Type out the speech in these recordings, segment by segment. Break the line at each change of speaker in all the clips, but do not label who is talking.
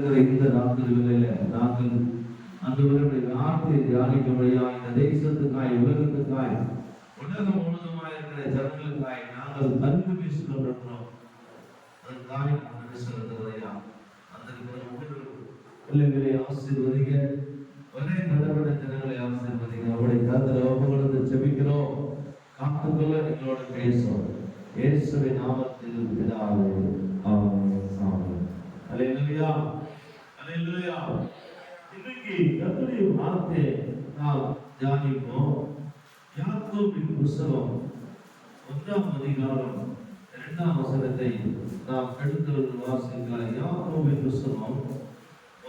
வருகிற இந்த நாட்களில் நாங்கள் அன்றுவருடைய வார்த்தையை தியானிக்கும்படியா இந்த தேசத்துக்காய், உலகத்துக்காய், உலகம் முழுவதுமாய் இருக்கிற ஜனங்களுக்காய் நாங்கள் கருத்து பேசிக் கொண்டிருக்கிறோம். அதற்காக நன்றி செலுத்துவதையா அந்த பிள்ளைகளை ஆசீர்வதிங்க, ஒரே தடவை ஜனங்களை ஆசீர்வதிங்க. அவருடைய கருத்துல ஒப்புக்கொடுத்து செபிக்கிறோம். காத்துக்குள்ள எங்களோட பேசுவோம். இயேசுவின் நாமத்தில் பிதாவே, ஆமென், ஆமென். அல்லேலூயா, அல்லேலூயா. இன்னைக்கு கர்த்தருடைய வார்த்தையை நாம் தியானிப்போம். யாக்கோபின் புத்தகம் 1ஆம் அதிகாரம் 2ஆம் வசனத்தை நாம் எடுத்து வாசிக்கலாம். யாக்கோபின் புத்தகம்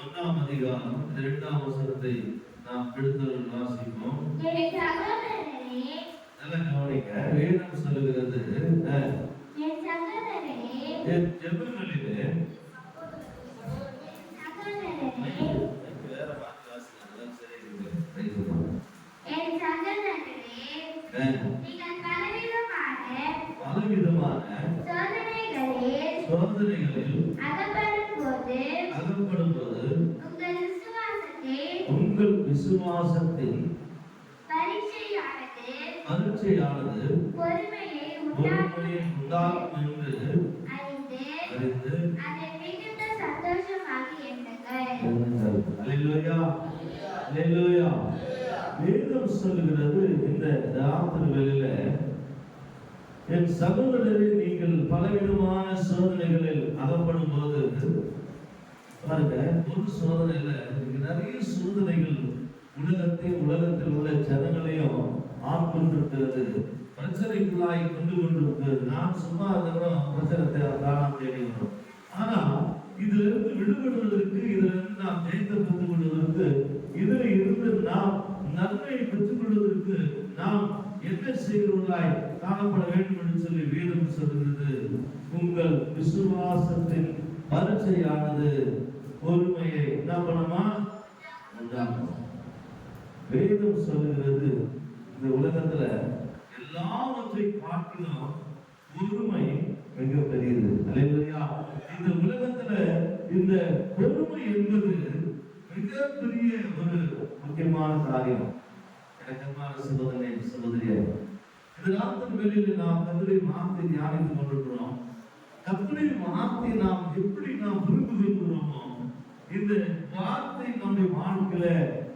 1ஆம் அதிகாரம் 2ஆம் வசனத்தை நாம் எடுத்து வாசிப்போம். நல்ல கவனிக்க, வேதம் சொல்லுகிறது, என் ஜெபங்களிலே பலவிதமான சோதனைகளில் அகப்படும் போது உங்கள் விசுவாசத்தின் பரீட்சையானது பொறுமையை உண்டாக்கும் என்று அறிந்து அதை மிகுந்த சந்தோஷமாக எண்ணுங்கள். அல்லேலூயா, அல்லேலூயா. வேதம் சொல்லுகிறது, இந்த ராத்திரி வேளையில என் சகோதரரை நீங்கள் பலவிதமான சோதனைகளில் அகப்படும் போது பாருங்க, ஒரு சோதனையில நிறைய சோதனைகள் உலகத்தில் உள்ள ஜனங்களையும் ஆட்கொண்டிருக்கிறது, பிரச்சனைக்குள்ளாய் கொண்டு கொண்டிருக்கிறது. நான் சும்மா இருக்கிறோம், பிரச்சனத்தை காணாம தேடிக்கிறோம். ஆனா இதுல இருந்து விடுபடுவதற்கு, இதுல இருந்து நாம் ஜெயத்தை பெற்றுக் கொள்வதற்கு, இதுல இருந்து நாம் நன்மையை பெற்றுக் கொள்வதற்கு நாம் என்ன செய்கிறவர்களாய் காணப்பட வேண்டும் என்று சொல்லி வேதம் சொல்கிறது. உங்கள் விசுவாசத்தின் பரீட்சையானது பொறுமையை என்ன பண்ணுமா உண்டாகும். வேதம் சொல்லுகிறது, இந்த உலகத்துல எல்லாவற்றை பார்க்கிறோம், பொறுமை மிக பெரியது. அல்லேலூயா. இந்த உலகத்துல இந்த பொறுமை என்பது மிகப்பெரிய ஒரு முக்கியமான காரியம். எனக்கமான சகோதரனே, சகோதரியே, இந்த ராத்திரி வேளையில நாம் கர்த்தருடைய வார்த்தையை தியானித்துக் கொண்டிருக்கிறோம். கர்த்தருடைய வார்த்தையை நாம் எப்படி புரிந்து கொள்கிறோமோ, இந்த வார்த்தை நம்முடைய வாழ்க்கையில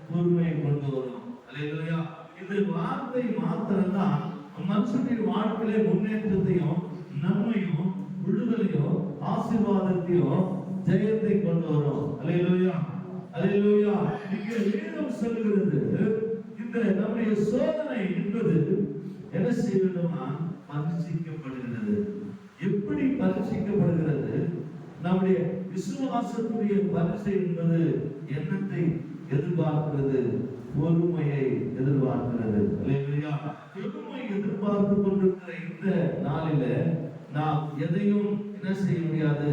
பொறுமையை கொண்டு வரும். அல்லேலூயா. இந்த வார்த்தை மாத்திரம்தான் மனுஷனுடைய வாழ்க்கையில முன்னேற்றத்தையும், நன்மையும், விடுதலையும், ஆசீர்வாதத்தையும், ஜெயத்தை கொண்டு வரும். அல்லேலூயா, அல்லேலூயா. இங்கே வேதம் சொல்லுகிறது, இந்த நம்முடைய சோதனை என்பது என்ன செய்யணுமா பரீட்சிக்கப்படுகிறது. எப்படி பரீட்சிக்கப்படுகிறது? நம்முடைய விசுவாசத்துடைய பரீட்சை என்பது என்னத்தை எதிர்பார்க்கிறது? பொறுமையை எதிர்பார்க்கிறது. அல்லேலூயா. பொறுமை எதிர்பார்த்து கொண்டிருக்கிற இந்த நாளில நாம் எதையும் என்ன செய்ய முடியாது,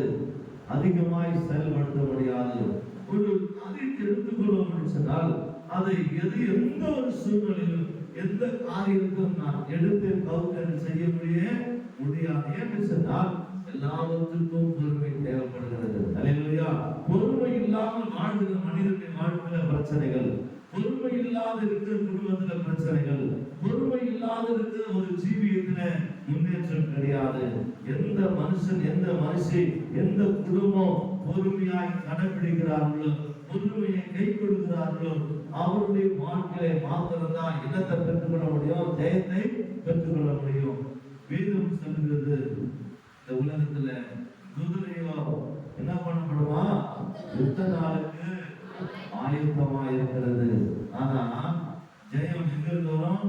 அதிகமாய் செயல்படுத்த முடியாது. ஒரு காரியத்தை எடுத்துக்கொள்வோம் சொன்னால் அதை எந்த ஒரு சூழ்நிலையிலும், எந்த காரியத்தையும் நான் எடுத்து கவுத்தல் செய்ய முடியாது. என்று சொன்னால் எல்லாவற்றுக்கும் பொறுமை தேவைப்படுகிறது. அல்லேலூயா. பொறுமை இல்லாமல் வாழ்கிற மனிதனுடைய வாழ்க்கையில பிரச்சனைகள், பொறுமை இல்லாத இருக்கிற குடும்பத்துல பிரச்சனைகள், பொறுமை இல்லாத இருக்கிற ஒரு ஜீவியத்துல முன்னேற்றம் கிடையாது. எந்த மனுஷன், எந்த மனுஷி, எந்த குடும்பம் பொறுமையாய் கடைபிடிக்கிறார்களோ, பொறுமையை கை கொடுக்கிறார்களோ, அவருடைய வாழ்க்கையை மாத்திரம்தான் என்னத்தை பெற்றுக்கொள்ள முடியும், ஜெயத்தை பெற்றுக்கொள்ள முடியும். வேதம் சொல்லுகிறது, இந்த உலகத்துல குதிரையோ என்ன பண்ணப்படுமா, யுத்த நாளுக்கு ஆயுத்தமா இருக்கிறது. ஆனா ஜெயம் எங்க இருந்து வரும்?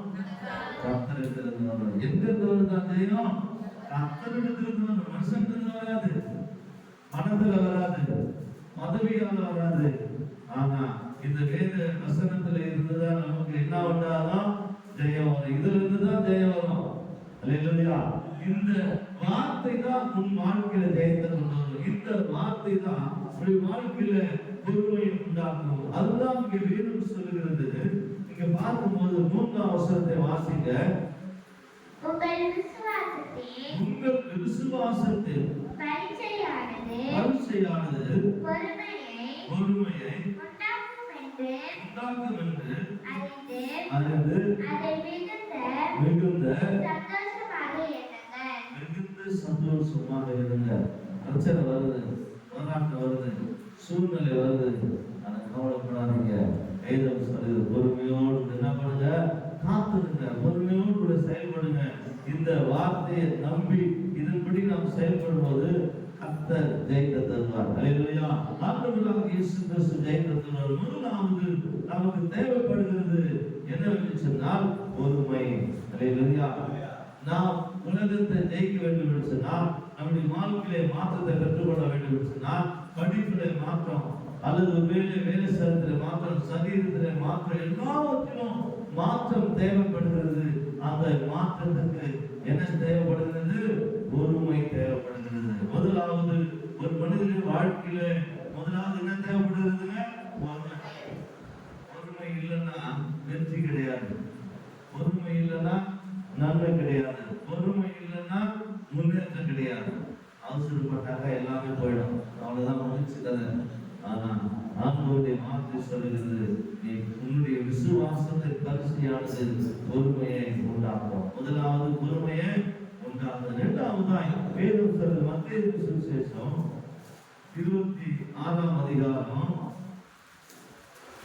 கர்த்தரிடத்திலிருந்து வரும். எங்க இருந்து வருது ஜெயம்? கர்த்தரிடத்திலிருந்து வரும். மனுஷன் வராது, மனதுல வராது, பதவியால வராது. ஆனா இந்த வேத வசனத்துல இருந்துதான் நமக்கு என்ன வந்தாலும் ஜெயம் வரும். இதுல இருந்துதான் ஜெயம் வரும். அல்லேலூயா. இந்த வார்த்தை தான் உன் வாழ்க்கையில ஜெயத்தை கொண்டு வரும். இந்த வார்த்தை தான் உன் வாழ்க்கையில பொறுமையை உண்டாக்கும். அதுதான் இங்க வேதம் சொல்லுகிறது. நீங்க பார்க்கும்போது 3ஆம் வசனத்தை வாசிங்க. உங்கள் விசுவாசத்தில் பரீட்சையானது பொறுமையோடு சும்மா இருங்க. பிரச்சனை வருது, போராட்டம் வருது, சூழ்நிலை வருது, ஆனா கவலைப்படாதீங்க. வேதம் சொல்லுது, பொறுமையோடு என்ன பண்ணுங்க, காத்துருங்க, பொறுமையோடு கூட செயல்படுங்க. இந்த வார்த்தையை நம்பி இதன்படி நாம் செயல்படும் போது கர்த்தர் ஜெயத்தை தருவார். அல்லேலூயா. ஆண்டவராகிய இயேசு கிறிஸ்து ஜெயத்தை தருவார். முதலாவது நமக்கு தேவைப்படுகிறது என்னவென்று சொன்னால் பொறுமை. அல்லேலூயா. நாம் உலகத்தை ஜெயிக்க வேண்டும் என்று சொன்னால், நம்முடைய வாழ்க்கையிலே மாற்றத்தை பெற்றுக்கொள்ள வேண்டும் என்று சொன்னால், படிப்பிலே மாற்றம் அல்லது வேலை ஸ்தலத்திலே மாற்றம், சரீரத்திலே மாற்றம், எல்லாவற்றிலும் மாற்றம் தேவைப்படுகிறது. அந்த மாற்றத்துக்கு என்ன தேவைப்படுகிறது? பொறுமை தேவைப்படுகிறது. முதலாவது ஒரு மனிதனின் வாழ்க்கையில முதலாவது என்ன தேவைப்படுகிறதுங்க? பொறுமை இல்லைன்னா வெற்றி கிடையாது, பொறுமை இல்லைன்னா நன்மை கிடையாது, பொறுமை இல்லைன்னா முன்னேற்றம் கிடையாது. அவசரப்பட்டாக்க எல்லாமே போயிடும், அவ்வளவுதான் முடிச்சு கதை. ஆனா ஆண்டவருடைய வார்த்தை சொல்லுகிறது, நீ உன்னுடைய விசுவாசத்தை பரிசையானது பொறுமையை உண்டாக்கும். முதலாவது பொறுமையை உண்டாக்கும். இரண்டாவதாய் வேதம் சொல்லுது, மத்தேயு சுவிசேஷம் 26ஆம் அதிகாரம்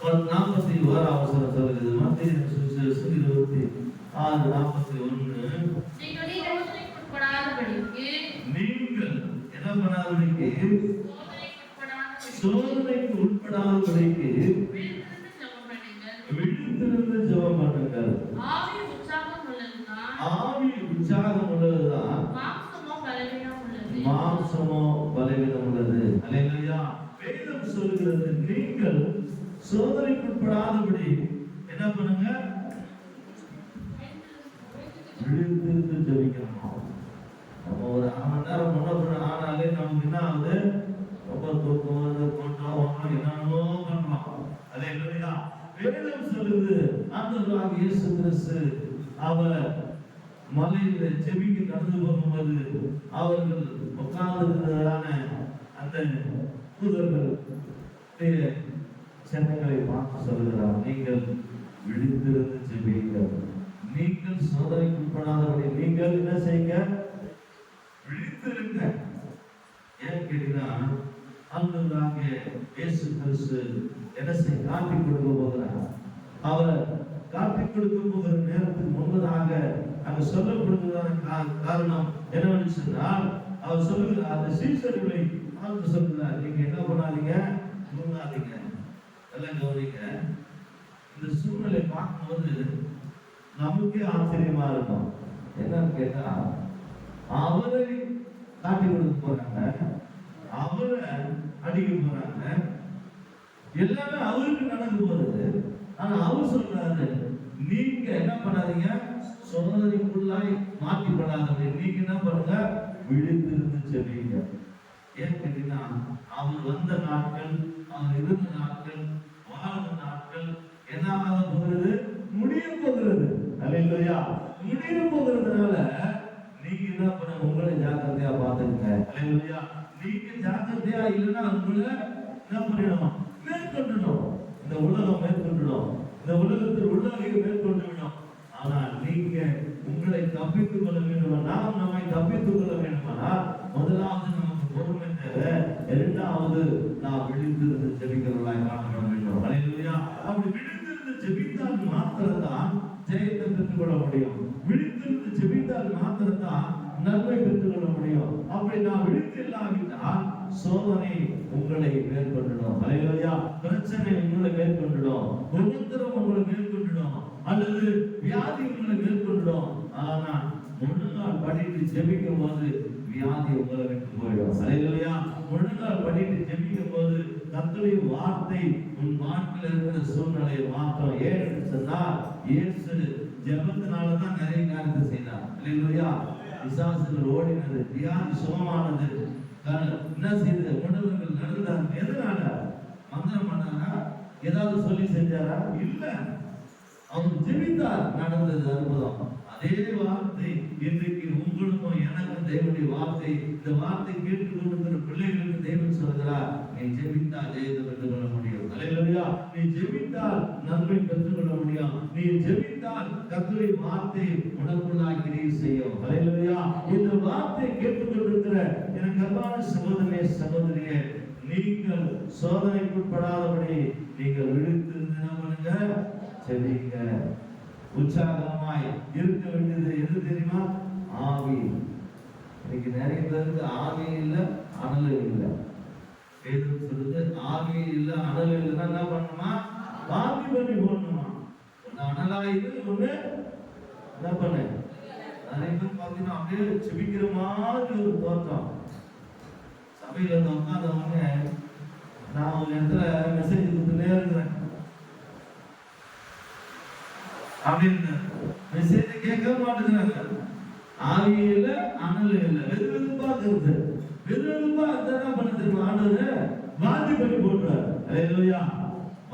41ஆம் வசனம் சொல்லுகிறது. மத்தேயு சுவிசேஷம் 26:41. நீங்கள் என்ன பண்ணாதபடிக்கு, சோதனைக்கு உட்படாதபடிக்கு விழித்திருந்து ஜெபம் பண்ணுங்கள். ஆவி உற்சாகம் உள்ளதுதான், மாம்சமோ பலவீனம் உள்ளது. அல்லேலூயா. வேதம் சொல்கிறது, நீங்கள் சோதனைக்கு உட்படாதபடி என்ன பண்ணுங்க, விழித்திருந்து ஜெபிக்கணும். நம்ம ஒரு 1/2 மணி நேரம் முன்ன ஆனாலே நமக்கு என்ன ஆகுது? ரொம்ப தூக்கம் வருது, கொண்டோம், என்னென்னமோ பண்றோம். அல்லேலூயா. வேதம் சொல்லுது, ஆண்டவராகிய இயேசு கிறிஸ்து அவர் மலையில ஜெபிக்க நடந்து போகும்போது அவர்கள் உட்கார்ந்திருந்ததான அந்த தூதர்கள் சட்டங்களை பார்த்து சொல்லுகிறார், நீங்கள் விழித்திருந்து ஜெபியுங்கள், நீங்கள் சோதனைக்கு உட்படாதபடி நீங்கள் என்ன செய்யுங்க, விழித்திருங்க. ஏன் கேட்டீங்கன்னா, ஆண்டவராகிய இயேசு கிறிஸ்து என்ன செய்ய காட்டி கொடுக்க போகிறார். அவர் காட்டி கொடுக்க போகிற நேரத்துக்கு முன்பதாக அங்க சொல்லப்படுவதான காரணம் என்னவென்று சொன்னால், அவர் சொல்லுகிறார், அந்த சீசர்களை பார்த்து சொல்லுகிறார், நீங்க என்ன பண்ணாதீங்க, தூங்காதீங்க. எல்லாம் கவனிங்க. இந்த சூழ்நிலை பார்க்கும்போது நமக்கே ஆச்சரியமா இருக்கும். என்னன்னு கேட்டா, அவரை காட்டி கொடுக்க போறாங்க, அவரை அடிக்க போறாங்க, எல்லாமே அவருக்கு நடந்து போறது. ஆனா அவர் சொல்றாரு, நீங்க என்ன பண்ணாதீங்க, சோதனைக்குள்ளாய் மாற்றிப்படாதீங்க, நீங்க என்ன பண்ணுங்க, விழித்திருந்து ஜெபிங்க. ஏன் கேட்டீங்கன்னா, அவர் வந்த நாட்கள், அவர் இருந்த நாட்கள், வாழ்ந்த நாட்கள் என்ன ஆக போகிறது, முடிய போகிறது. அல்லேலூயா. முடிய போகிறதுனால நீங்க என்ன பண்ண, உங்களை ஜாக்கிரதையா பார்த்துங்க. அல்லேலூயா. நீங்க ஜாக்கிரதையா இல்லைன்னா உங்களை என்ன பண்ணிடணும், மேற்கொண்டுடும். இந்த உலகம் மேற்கொண்டுடும், இந்த உலகத்தில் உள்ளவர்கள் மேற்கொண்டு விடும். ஆனால் நீங்க உங்களை தப்பித்துக் கொள்ள வேண்டும், நாம் நம்மை தப்பித்துக் கொள்ள வேண்டுமானால் முதலாவது நமக்கு பொறுமை தேவை, இரண்டாவது நாம் விழித்திருந்து ஜெபிக்கிறவர்களாய் காணப்பட வேண்டும். அல்லேலூயா. அப்படி விழித்திருந்து ஜெபித்தால் மாத்திரம்தான் ஜெயத்தை பெற்றுக்கொள்ள முடியும். விழித்திருந்து ஜெபித்தால் மாத்திரம்தான் நன்மை பெற்றுக்கொள்ள முடியும். அப்படி நான் விழித்து இல்லாவிட்டால் சோதனை உங்களை மேற்கொண்டுடும். அல்லேலூயா. பிரச்சனை உங்களை மேற்கொண்டுடும், உபத்திரம் உங்களை மேற்கொண்டுடும், அல்லது வியாதி உங்களை மேற்கொண்டுடும். ஆனா முழங்கால் படிட்டு ஜெபிக்கும் போது வியாதி உங்களை விட்டு போயிடும். அல்லேலூயா. முழங்கால் படிட்டு ஜெபிக்கும் போது கர்த்தருடைய வார்த்தை உன் வாழ்க்கையில் இருக்கிற சூழ்நிலையை மாற்றும். ஏன்னு சொன்னால், இயேசு ஜெபத்தினாலதான் நிறைய காரியத்தை செய்தார். அல்லேலூயா. பிசாசுகள் ஓடினது, வியாதி சுகமானது, என்ன செய்தது, உணவுகள் நடந்தார். எதனால? மந்திரம் பண்ணாரா? ஏதாவது சொல்லி செஞ்சாரா? இல்ல, அவர் ஜெபித்தார், நடந்தது அற்புதம். அதே வார்த்தை இன்றைக்கு உங்களுக்கும் எனக்கும் தேவனுடைய வார்த்தை. இந்த வார்த்தை கேட்டுக் கொண்டிருக்கிற பிள்ளைகளுக்கு தேவன் சொல்கிறார், நீ ஜெபித்தால் ஜெயத்தை பெற்றுக் கொள்ள முடியும். அல்லேலூயா. நீ ஜெபித்தால் நன்மை பெற்றுக் கொள்ள முடியும். நீ ஜெபித்தால் கர்த்தருடைய வார்த்தை உனக்குள்ளாய் கிரியை செய்யும். அல்லேலூயா. இந்த வார்த்தை கேட்டுக் கொண்டிருக்கிற எனக்கு அன்பான சகோதரனே சகோதரியே, நீங்கள் சோதனைக்குட்படாதபடி நீங்கள் விழித்திருந்து என்ன பண்ணுங்க, செவிங்க. உற்சாகமாய் இருக்க வேண்டியது எது தெரியுமா? ஆவி. இன்னைக்கு நிறைய பேருக்கு ஆவி இல்லை, அனல் இல்லை. வேதம் சொல்லுது ஆவி இல்லை அனல் இல்லைன்னா என்ன பண்ணணுமா? ஆவி பண்ணி போடணுமா? ஒன்னு அனலாயுது, ஒண்ணு என்ன பண்ணு. நிறைய பேர் பார்த்தீங்கன்னா அப்படியே செபிக்கிற மாதிரி ஒரு தோற்றம். சபையில இருந்து உட்காந்தவங்க நான் ஒரு இடத்துல மெசேஜ் கொடுத்துட்டே இருக்கிறேன் அப்படின்னு மெசேஜ் கேட்க மாட்டேங்கிறாங்க. ஆவி இல்லை, அனல் இல்லை, வெறுவெறுப்பா இருக்குது. வெறுவெறுப்பா என்ன பண்ண தெரியுமா? ஆண்டவர் வாந்தி பண்ணி போட்டுறாரு. அல்லேலூயா,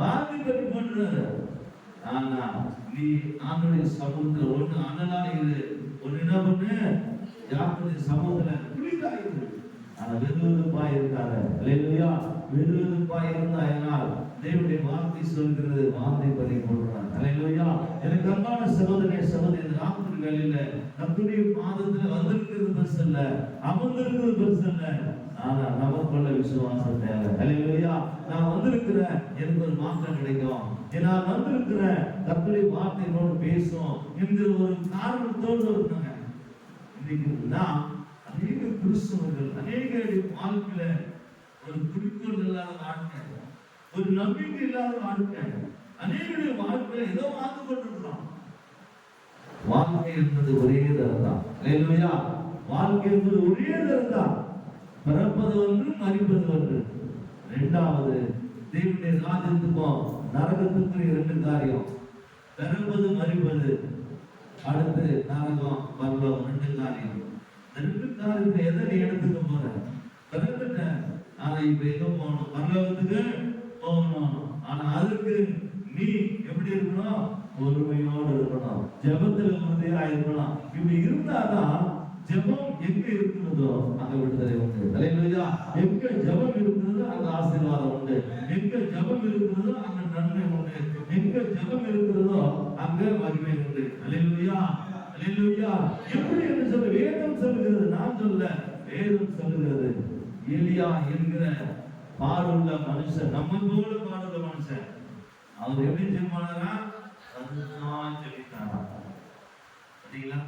வாந்தி பண்ணி போட்டுறாரு. ஆனா நீ ஆண்டவருடைய சமூகத்துல ஒண்ணு அனலா இரு, ஒண்ணு என்ன பண்ணு, யாருடைய சமூகத்துல குளிக்காயிரு. ஆனா வெறுவெறுப்பா இருக்காத. அல்லேலூயா, வெறுவெறுப்பா இருந்தால் தேவனுடைய வார்த்தை சொல்கிறது வாந்தி பண்ணி போடுறாங்க. அல்லேலூயா. எனக்கு அன்பான சகோதரனே சகோதரி, ராத்திரி வேளையில கர்த்தருடைய பாதத்துல வந்திருக்கிறது பெருசு இல்ல, அமர்ந்திருக்கிறது பெருசு இல்ல. ஆனா நமக்குள்ள விசுவாசம் தேவை. அல்லேலூயா. நான் வந்திருக்கிறேன், எனக்கு ஒரு மாற்றம் கிடைக்கும். நான் வந்திருக்கிறேன், கர்த்தருடைய வார்த்தை என்னோடு பேசும் என்கிற ஒரு காரணத்தோடு இருந்தாங்க. இன்னைக்கு நான் அநேக கிறிஸ்தவர்கள் அநேக வாழ்க்கையில ஒரு குறிக்கோள் இல்லாத வாழ்க்கை, ஒரு நம்பிக்கை இல்லாத வாழ்க்கை, அநேக வாழ்க்கையில ஏதோ வாழ்ந்து கொண்டிருக்கிறோம். வாழ்க்கை என்பது ஒரே தரம் தான். அல்லேலூயா. வாழ்க்கை என்பது ஒரே தரம் தான். பிறப்பது ஒன்று, மரிப்பது ஒன்று. இரண்டாவது, தேவனுடைய ராஜ்யத்துக்கும் நரகத்துக்கும் இரண்டு காரியம். பிறப்பது, மரிப்பது. அடுத்து நரகம், பரலோகம், ரெண்டு காரியம். ரெண்டு காரியத்தை எதை நீ எடுத்துக்க போற? பிறந்துட்டேன், ஆனா இப்ப எங்க போகணும்? பரலோகத்துக்கு போகணும். ஆனா அதுக்கு நீ எப்படி இருக்கணும்? பொறுமையோடு இருக்கணும், ஜெபத்துல உறுதியா இருக்கணும். இப்படி இருந்தாதான் ஜெபம் எங்க இருக்கிறதோ அங்க விடுதலை உண்டு. அல்லேலூயா. எங்க ஜெபம் இருக்கிறதோ அங்க ஆசீர்வாதம் உண்டு. எங்க ஜெபம் இருக்கிறதோ அங்க நன்மை உண்டு. எங்க ஜெபம் இருக்கிறதோ அங்க மகிமை உண்டு. அல்லேலூயா, அல்லேலூயா. எப்படி என்று சொல்ல வேதம் சொல்லுகிறது, நான் சொல்ல, வேதம் சொல்லுகிறது. எலியா என்கிற பாடுள்ள மனுஷன், நம்ம போல பாடுள்ள மனுஷன், அவர் எப்படி ஜெபமானாரா? அதுதான் ஜெபித்தாரா. சரிங்களா?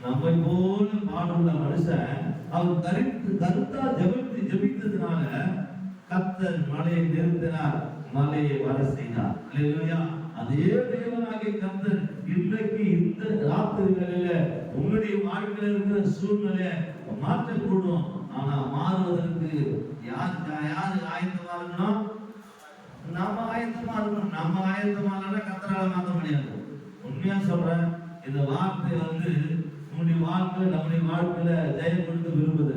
நம்மை போல பாடுள்ள மனுஷன் அவர் கருத்தா ஜெபித்ததுனால கர்த்தர் மழையை நிறுத்தினார், மழையை வர செய்தார். அல்லேலூயா. அதே தேவனாகிய கர்த்தர் இன்றைக்கு இந்த ராத்திரிகளில உங்களுடைய வாழ்க்கையில் இருக்கிற சூழ்நிலையை மாற்றக்கூடும். ஆனா மாறுவதற்கு யாரு ஆயத்தமா இருக்கணும்? நம்ம ஆயத்தமா இருக்கணும். நம்ம ஆயத்தமா இல்லைன்னா கர்த்தரால மாற்ற முடியாது. உண்மையா சொல்றேன், இந்த வார்த்தை உங்களுடைய வாழ்க்கையில நம்முடைய வாழ்க்கையில ஜெயம் கொடுக்க விரும்புது.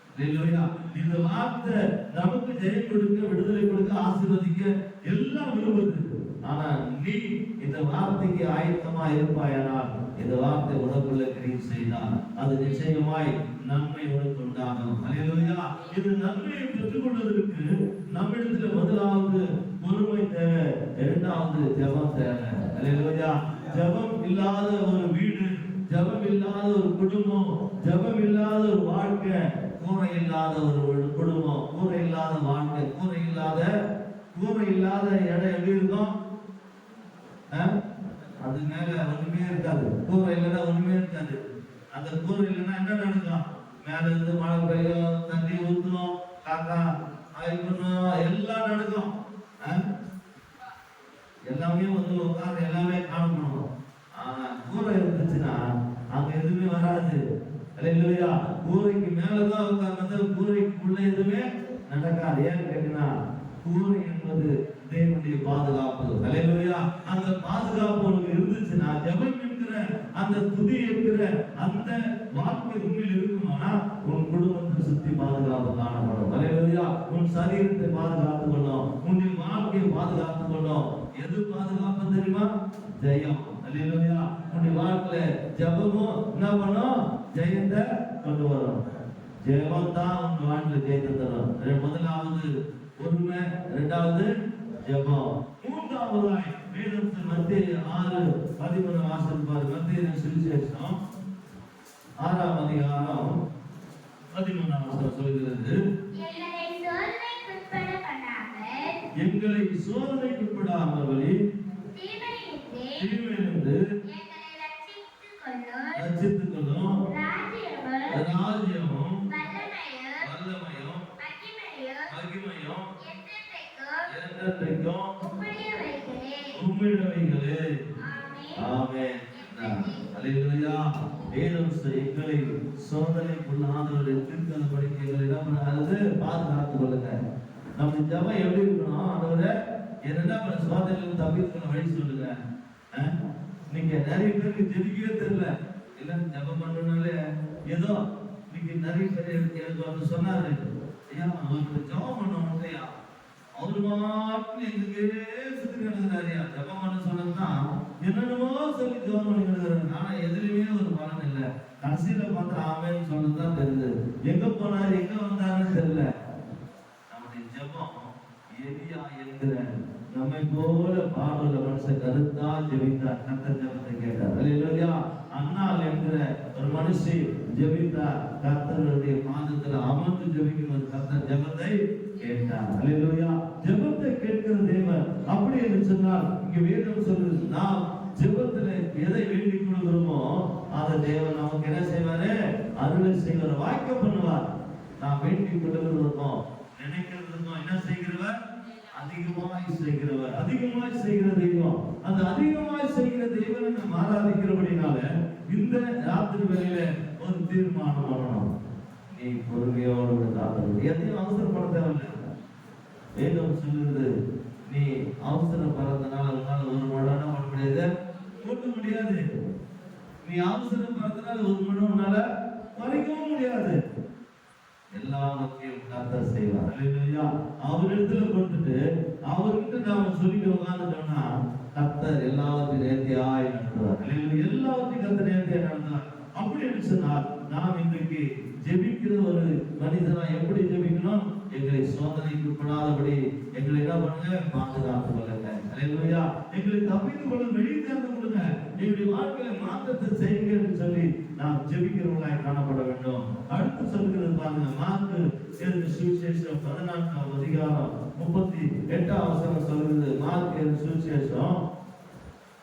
அல்லேலூயா. இந்த வார்த்தை நமக்கு ஜெயம் கொடுக்க, விடுதலை கொடுக்க, ஆசீர்வதிக்க எல்லாம் விரும்புது. ஆனா நீ இந்த வார்த்தைக்கு ஆயத்தமா இருப்பாயானால், இந்த வார்த்தை உனக்குள்ள கிரியை செய்தால் அது நிச்சயமாய் நன்மை உனக்கு உண்டாகும். அல்லேலூயா. இது நன்மையை பெற்றுக் கொள்வதற்கு நம்மிடத்துல முதலாவது பொறுமை தேவை, இரண்டாவது ஜெபம் தேவை. அல்லேலூயா. ஜெபம் இல்லாத ஒரு வீடு, ஜெபம் இல்லாத ஒரு குடும்பம், ஜெபம் இல்லாத ஒரு வாழ்க்கை, கூரை இல்லாத ஒரு குடும்பம், கூரை இல்லாத வாழ்க்கை, கூரை இல்லாத இடம் எப்படி இருக்கும்? அது மேல ஒண்ணுமே இருக்காது. கூரை இல்லைன்னா ஒண்ணுமே இருக்காது. அந்த கூரை இல்லைன்னா என்ன நடக்கும்? மேல இருந்து மழை பெய்யும், தண்ணி ஊற்றணும், காக்கா ஆயிக்கணும், எல்லாம் நடக்கும். எல்லாமே உட்கார்ந்து எல்லாமே காணப்படும். ஆனா கூரை இருந்துச்சுன்னா அங்க எதுவுமே வராது. அல்லேலூயா. கூரைக்கு மேலதான் உட்கார்ந்து கூரைக்குள்ள எதுவுமே நடக்காது. ஏன்னு கேட்டீங்கன்னா கூரை என்பது தேவனுடைய பாதுகாப்பு. அல்லேலூயா. அந்த பாதுகாப்பு உனக்கு இருந்துச்சுன்னா, ஜெபம் என்கிற அந்த துதி என்கிற அந்த வாழ்க்கை உண்மையில் இருக்குமானா உன் குடும்பத்தை சுத்தி பாதுகாப்பு காணப்படும். அல்லேலூயா. உன் சரீரத்தை பாதுகாத்துக் கொள்ளும், உன்னுடைய வாழ்க்கையை பாதுகாத்துக் கொள்ளும். எது பாதுகாப்பு தெரியுமா? ஜெயம். அல்லேலூயா. உன்னுடைய வாழ்க்கையில ஜெபமும் என்ன பண்ணும்? ஜெயத்தை கொண்டு வரும். ஜெபம் தான் உன் வாழ்க்கையில ஜெயத்தை தரும். முதலாவது பொறுமை, இரண்டாவது ஜெபம், மூன்றாவதாய் வேதம் மத்தேயு 6:13 வாசிப்பார். மத்தேயு சுவிசேஷம் 6ஆம் அதிகாரம் 13ஆம் வசனம் சொல்கிறது, எங்களை சோதனைக்குட்படாமல் தீமையிலிருந்து ரட்சித்துக் கொள்ளும் ராஜ்யமும் வல்லமையும் மகிமையும் என்றென்றைக்கும் உம்மிடவைகளே. ஆமென். அல்லேலூயா. வேதம் எங்களை சோதனைக்குள்ளாதவரை தீர்க்காதபடிக்கு எங்களை என்ன பண்ணாது பாதுகாத்துக் கொள்ளுங்க. நம்ம ஜெபம் எப்படி இருக்கணும்? ஆண்டவரே என்ன பண்ண சோதனையிலிருந்து தப்பித்துக்கொள்ள வழி சொல்லுங்க. நீங்க நிறைய பேருக்கு ஜெபிக்கவே தெரியல, இல்ல ஜெபம் பண்ணனாலே ஏதோ இன்னைக்கு நிறைய பேர் எனக்கு வந்து சொன்னாரு, ஐயா அவருக்கு ஜெபம் பண்ண இல்லையா, அவரு மாட்டு எங்கே சுத்தி கிடக்குறாருயா, ஜெபம் பண்ண சொன்னதுதான் என்னென்னமோ சொல்லி ஜெபம் பண்ணி கிடக்குறாரு. ஆனா எதுலையுமே ஒரு பலன் இல்லை. கடைசியில பார்த்து ஆமேன்னு சொன்னதுதான் தெரியுது. எங்க போனாரு எங்க வந்தாருன்னு தெரியல. நம்முடைய ஜெபம் எலியா என்கிற நம்மை போல பாடுள்ள மனுஷன் கருத்தா ஜெபித்தார், கர்த்தர் ஜெபத்தை கேட்டார். அல்லேலூயா. அன்னாள் என்கிற ஒரு மனுஷி ஜெபித்தார், கர்த்தருடைய பாதத்துல அமர்ந்து ஜெபிக்கும் கர்த்தர் ஜெபத்தை கேட்டார். அல்லேலூயா. ஜெபத்தை கேட்கிற தேவன். அப்படி என்று சொன்னால் இங்க வேதம் சொல்லுது, நாம் ஜெபத்துல எதை வேண்டிக் கொள்கிறோமோ அதை தேவன் நமக்கு என்ன செய்வாரு? அருளை செய்வார், வாய்க்க பண்ணுவார். நாம் வேண்டிக் கொள்கிறோம் நினைக்கிறதுக்கும் என்ன செய்கிறவர்? அதிகமாய் செய்கிறவர். அதிகமாய் செய்கிற தெய்வம். அந்த அதிகமாய் செய்கிற தெய்வனை நாம் ஆராதிக்கிறபடினால இந்த ராத்திரி வேளையில ஒரு தீர்மானம் பண்ணணும். நீ பொறுமையோடு எதையும் அவசரப்பட தேவையில்லை. வேதம் சொல்லுது, நீ அவசரப்படுறதுனால உன்னால ஒரு மடம் பண்ண முடியாது, ஓட்ட முடியாது. நீ அவசரப்படுறதுனால ஒரு மடம் உன்னால வரைக்கவும் முடியாது. எல்லாவற்றையும் கர்த்தர் செய்வார். அல்லேலூயா. அவரிடத்துல கொடுத்துட்டு அவர்கிட்ட நாம சொல்லிட்டு உட்கார்ந்துட்டோம்னா கர்த்தர் எல்லாவற்றையும் நேர்த்தியாய் நடத்துவார். அல்லேலூயா. எல்லாவற்றையும் கர்த்தர் நேர்த்தியாய் நடத்துவார். அப்படி என்று சொன்னால் நாம் இன்றைக்கு ஜெபிக்கிற ஒரு மனிதனா எப்படி ஜெபிக்கணும்? எங்களை சோதனைக்கு உட்படாதபடி எங்களை என்ன பண்ணுங்க? பாதுகாத்துக் கொள்ளுங்க. அல்லேலூயா. எங்களை தப்பித்துக் கொள்ள வெளியே திறந்து கொடுங்க. எங்களுடைய வாழ்க்கையில மாற்றத்தை செய்யுங்க என்று சொல்லி நாம் ஜெபிக்கிறவங்களாய் காணப்பட வேண்டும். அடுத்து சொல்கிறது பாருங்க, மார்க்கு எழுதின சுவிசேஷம் 14ஆம் அதிகாரம் 38ஆம் வசனம் சொல்கிறது. மார்க்கு எழுதின சுவிசேஷம்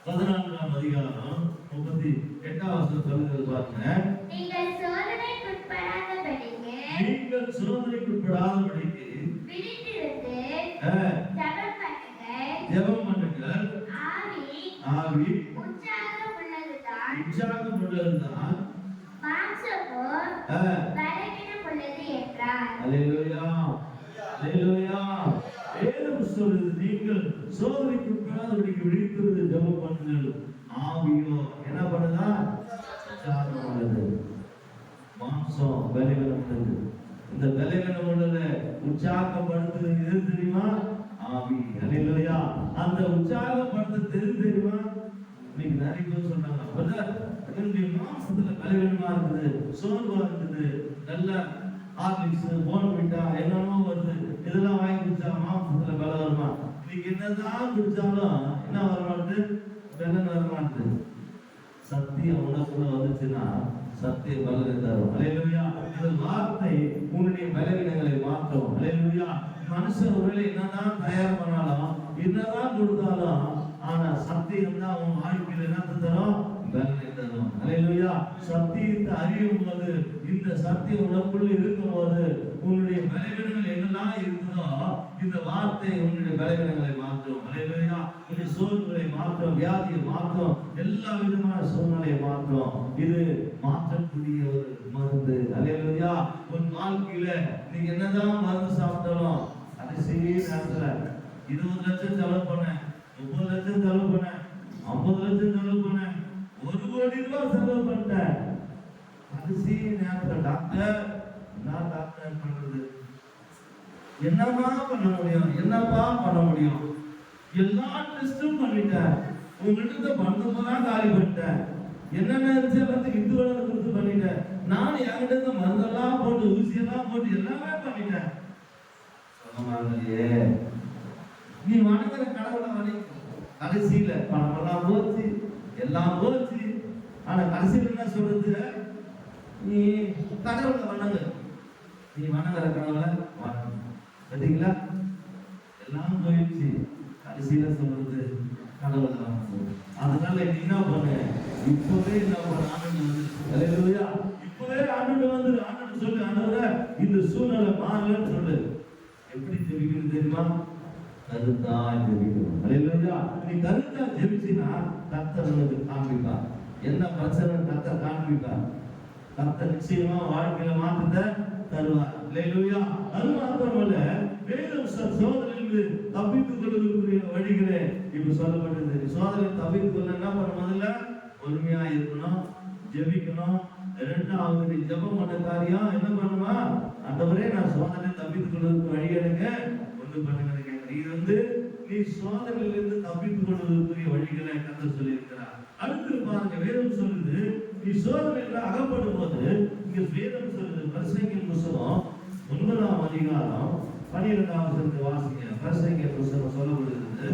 14ஆம் அதிகாரம் 38ஆம் வசனம் சொல்கிறது பாருங்க, நீங்கள் சோதனைக்குட்படாதபடிக்கு ஜெபம் பண்ணுங்கள். ஆவி உற்சாகம் உள்ளதுதான், அல்லேலூயா. அல்லேலூயா. வேதம் சொல்லுது, நீங்கள் சோதனைக்குட்படாதபடிக்கு விழித்திருந்து ஜெபம் பண்ணுங்கள். ஆவியோ என்ன பண்ணுதா? உற்சாகம் உள்ளது. மாம்சம் பலவீனம் உள்ளது. இந்த பலவீனம் உள்ளத உற்சாகப்படுத்துறது எது தெரியுமா? ஆவி. அல்லேலூயா. அந்த உற்சாகப்படுத்த தெரியுமா? இன்னைக்கு நிறைய பேர் சொன்னாங்க, பிரதர் என்னுடைய மாம்சத்துல பலவீனமா இருக்குது, சோர்வா இருக்குது, நல்ல ஹார்லிக்ஸ் போன்விட்டா என்னமோ வருது, இதெல்லாம் வாங்கி குடிச்சா மாம்சத்துல பலம் வருமா? இன்னைக்கு என்னதான் குடிச்சாலும் என்ன வரமாட்டு? பலன் வரமாட்டு. சத்தியம் உனக்குள்ள வந்துச்சுன்னா சத்திய பலனை தரும். அல்லேலூயா. இந்த வார்த்தை உன்னுடைய பலவீனங்களை மாற்றும். அல்லேலூயா. மனுஷன் ஒருவேளை என்னதான் தயார் பண்ணாலும் என்னதான் கொடுத்தாலும் ஆனா சத்தியம் தான் உன் வாழ்க்கையில என்ன தரும்? பலனை தரும். அல்லேலூயா. சத்தியத்தை அறியும் போது, இந்த சத்தியம் உனக்குள்ள இருக்கும் போது உன்னுடைய பலவீனங்கள் என்னெல்லாம் இருக்குதோ இந்த வார்த்தை உன்னுடைய பலவீனங்களை மாற்றும். அல்லேலூயா. உன்னுடைய சோர்வுகளை மாற்றும், வியாதியை மாற்றும், எல்லா விதமான சூழ்நிலையை மாற்றும். இது மாற்றக்கூடிய ஒரு மருந்து. அல்லேலூயா. உன் வாழ்க்கையில நீங்க என்னதான் மருந்து சாப்பிட்டாலும் கடைசி நேரத்துல 20 லட்சம் செலவு பண்ண, 30 லட்சம் செலவு பண்ண, 50 லட்சம் செலவு பண்ண, 1 கோடி ரூபாய் செலவு பண்ணிட்டேன். கடைசி நேரத்துல டாக்டர் நான் டாக்டர் பண்றது என்னமா பண்ண முடியும்? என்னப்பா பண்ண முடியும்? எல்லா டெஸ்டும் பண்ணிட்டேன், உங்ககிட்ட மருந்துலாம் காலி பண்ணிட்டேன், என்னென்ன இருந்துச்சு எல்லாத்துக்கும் இது வேலை கொடுத்து பண்ணிட்டேன், நான் என்கிட்ட மருந்தெல்லாம் போட்டு ஊசியெல்லாம் போட்டு எல்லாமே பண்ணிட்டேன். சொல்லுவாங்களையே, நீ வணங்குற கடவுளை வணங்கும். கடைசியில பணமெல்லாம் போச்சு, எல்லாம் போச்சு. ஆனா கடைசியில் என்ன சொல்றது? நீ கடவுளை வணங்கு. நீ வணங்குற கடவுளை வணங்கு. பார்த்தீங்களா, எல்லாம் போயிடுச்சு. கடைசியில சொல்றது கடவுளை வணங்கு. அதனால நீ என்ன பண்ணு, இப்பவே என்ன பண்ண, ஆண்டு வந்து இப்பவே ஆண்டு வந்து ஆண்டு சொல்லு, ஆண்டவரே இந்த சூழ்நிலை மாறலன்னு சொல்லு. எப்படி ஜெபிக்கணும் தெரியுமா? கருத்தா ஜெபிக்கணும். அல்லேலூயா. நீ கருத்தா ஜெபிச்சினா கர்த்தர் உனக்கு காண்பிப்பார். என்ன பிரச்சனை கர்த்தர் காண்பிப்பார். கர்த்தர் நிச்சயமா வாழ்க்கையில மாற்றத்தை தருவார். அல்லேலூயா. அது மாத்திரமல்ல, வேதம் சோதனையிலிருந்து தப்பித்துக் கொள்வதற்குரிய வழிகளே இப்ப சொல்லப்பட்டிருந்தது. சோதனை தப்பித்துக் கொள்ள என்ன பண்ண, முதல்ல பொறுமையா இருக்கணும், ஜெபிக்கணும். இரண்டாவது நீ ஜெபம் பண்ண காரியம் என்ன பண்ணுமா, ஆண்டவரே நான் சோதனை தப்பித்துக் கொள்வதற்கு வழி எனக்கு ஒன்று பண்ணுங்க. இது நீ சோதனையிலிருந்து தப்பித்துக் கொள்வதற்குரிய வழிகளை கர்த்தர் சொல்லியிருக்கிறார். அடுத்து பாருங்க, வேதம் சொல்லுது நீ சோதனையில அகப்படும் போது, இங்க வேதம் சொல்லுது பிரசங்கியின் புத்தகம் 9ஆம் அதிகாரம் 12ஆம் வசனத்தை வாசிங்க. பிரசங்கியின் புத்தகம் சொல்லப்படுகிறது.